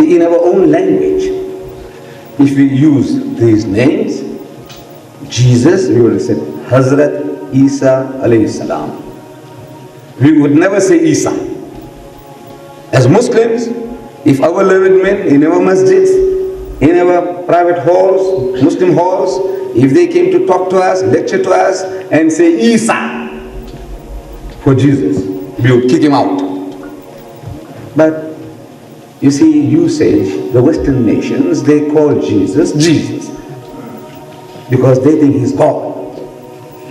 See, in our own language, if we use these names, Jesus, we would have said Hazrat Isa alayhi salam. We would never say Isa. As Muslims, if our learned men in our masjids, in our private halls, Muslim halls, if they came to talk to us, lecture to us, and say Isa for Jesus, we would kick him out. But you see, usage, the Western nations, they call Jesus, Jesus, because they think he's God.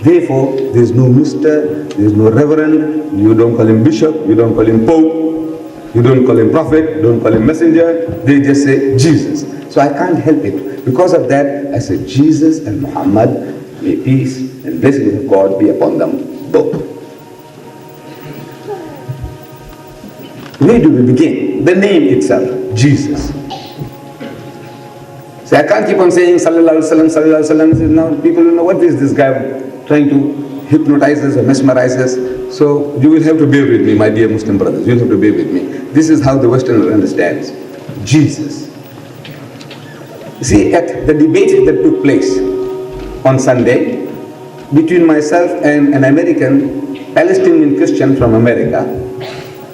Therefore, there's no Mr., there's no Reverend, you don't call him Bishop, you don't call him Pope, you don't call him Prophet, you don't call him Messenger, they just say Jesus. So I can't help it. Because of that, I say Jesus and Muhammad, may peace and blessings of God be upon them both. Where do we begin? The name itself, Jesus. So I can't keep on saying Sallallahu Alaihi Wasallam, Sallallahu Alaihi Wasallam. Now people don't know what is this guy trying to hypnotize us or mesmerize us. So you will have to bear with me, my dear Muslim brothers. You will have to bear with me. This is how the Westerner understands Jesus. You see, at the debate that took place on Sunday between myself and an American Palestinian Christian from America,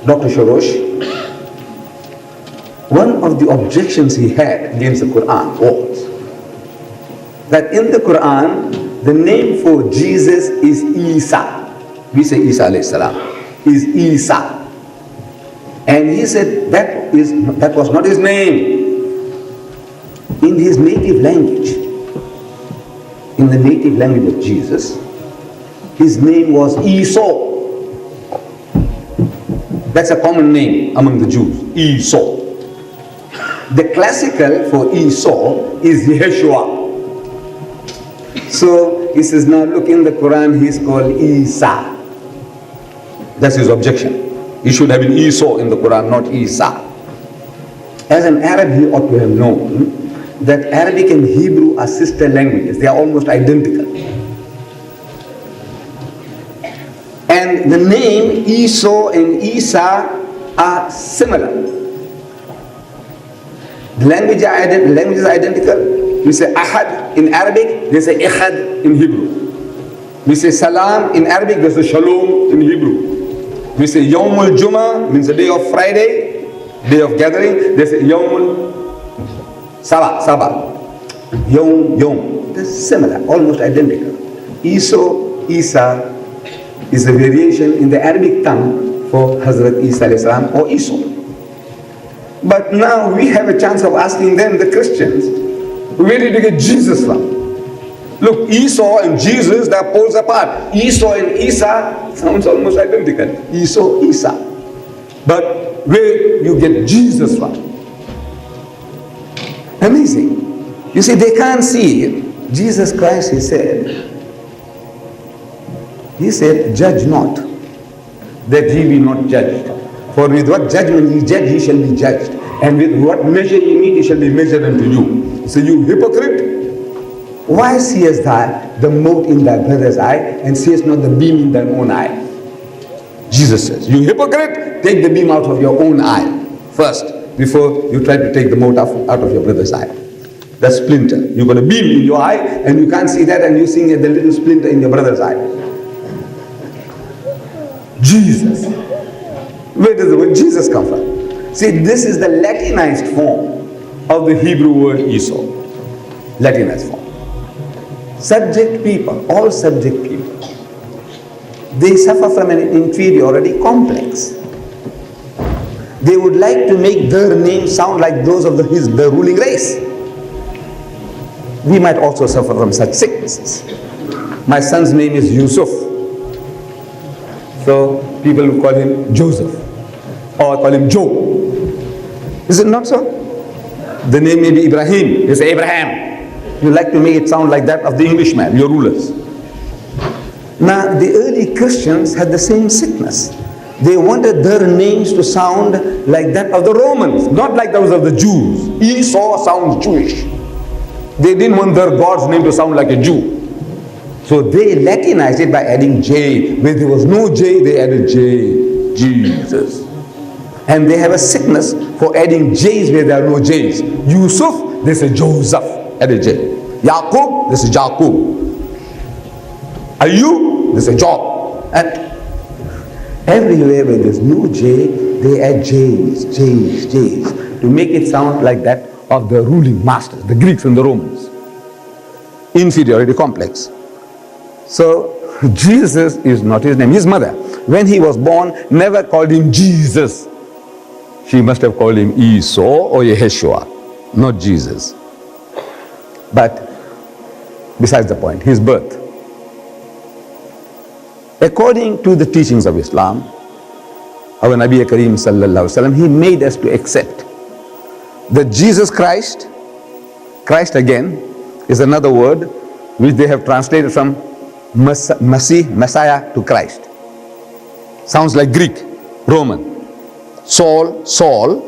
Dr. Shorosh, one of the objections he had against the Quran was that in the Quran, the name for Jesus is Isa. We say Isa alayhi salam, is Isa. And he said that was not his name. In his native language, in the native language of Jesus, his name was Esau. That's a common name among the Jews, Esau. The classical for Esau is Yehoshua. So he says, now look, in the Quran he's called Isa. That's his objection. He should have been Esau in the Quran, not Isa. As an Arab, he ought to have known that Arabic and Hebrew are sister languages. They are almost identical. And the name Esau and Isa are similar. The language is identical. We say Ahad in Arabic, they say Echad in Hebrew. We say Salam in Arabic, they say Shalom in Hebrew. We say Yawmul Juma, means the day of Friday, day of gathering, they say Yawmul Sabah. Yom. They're similar, almost identical. Esau, Isa is a variation in the Arabic tongue for Hazrat Isa alayhi salam or Esau. But now we have a chance of asking them, the Christians, where did you get Jesus from? Look, Esau and Jesus, they're poles apart. Esau and Isa sounds almost identical. Esau, Isa. But where you get Jesus from? Amazing. You see, they can't see it. Jesus Christ, he said, judge not, that ye be not judged. For with what judgment ye judge, ye shall be judged. And with what measure ye meet, it shall be measured unto you. So you hypocrite, why seest thou the mote in thy brother's eye, and seest not the beam in thine own eye? Jesus says, you hypocrite, take the beam out of your own eye first, before you try to take the mote out of your brother's eye. That splinter. You've got a beam in your eye, and you can't see that, and you're seeing the little splinter in your brother's eye. Jesus. Where does the word Jesus come from? See, this is the Latinized form of the Hebrew word Esau. Latinized form. Subject people, all subject people, they suffer from an inferiority complex. They would like to make their names sound like those of the ruling race. We might also suffer from such sicknesses. My son's name is Yusuf. So people will call him Joseph, or call him Joe. Is it not so? The name may be Ibrahim. You say Abraham. You like to make it sound like that of the Englishman, your rulers. Now, the early Christians had the same sickness. They wanted their names to sound like that of the Romans, not like those of the Jews. Esau sounds Jewish. They didn't want their God's name to sound like a Jew. So they Latinized it by adding J. Where there was no J, they added J. Jesus. And they have a sickness for adding J's where there are no J's. Yusuf, they say Joseph, add a J. Yaqub, they say Jaqub. Ayub, they say Job. And everywhere where there's no J, they add J's to make it sound like that of the ruling masters, the Greeks and the Romans. Inferiority complex. So Jesus is not his name. His mother, when he was born, never called him Jesus. She must have called him Iesous or Yehoshua, not Jesus. But besides the point, his birth. According to the teachings of Islam, our Nabi Kareem sallallahu alaihi wasallam, he made us to accept that Jesus Christ, Christ again, is another word which they have translated from Messiah to Christ. Sounds like Greek, Roman. Saul,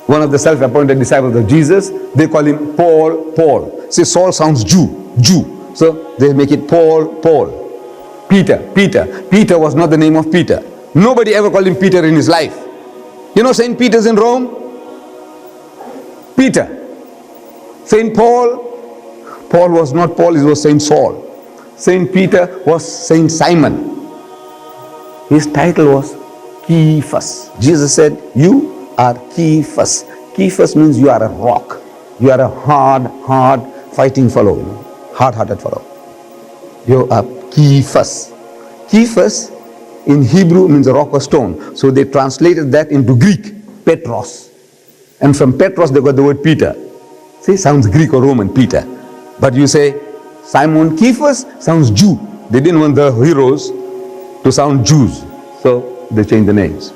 one of the self-appointed disciples of Jesus, they call him Paul. See, Saul sounds Jew. So they make it Paul. Peter was not the name of Peter. Nobody ever called him Peter in his life. You know St. Peter's in Rome? Peter. St. Paul was not Paul, it was St. Saul. St. Peter was St. Simon. His title was Cephas. Jesus said, you are Cephas. Cephas means you are a rock. You are a hard fighting fellow, hard-hearted fellow. You are Cephas. Cephas in Hebrew means a rock or stone. So they translated that into Greek, Petros. And from Petros they got the word Peter. See, sounds Greek or Roman, Peter. But you say Simon Cephas sounds Jew. They didn't want the heroes to sound Jews. So they changed the names.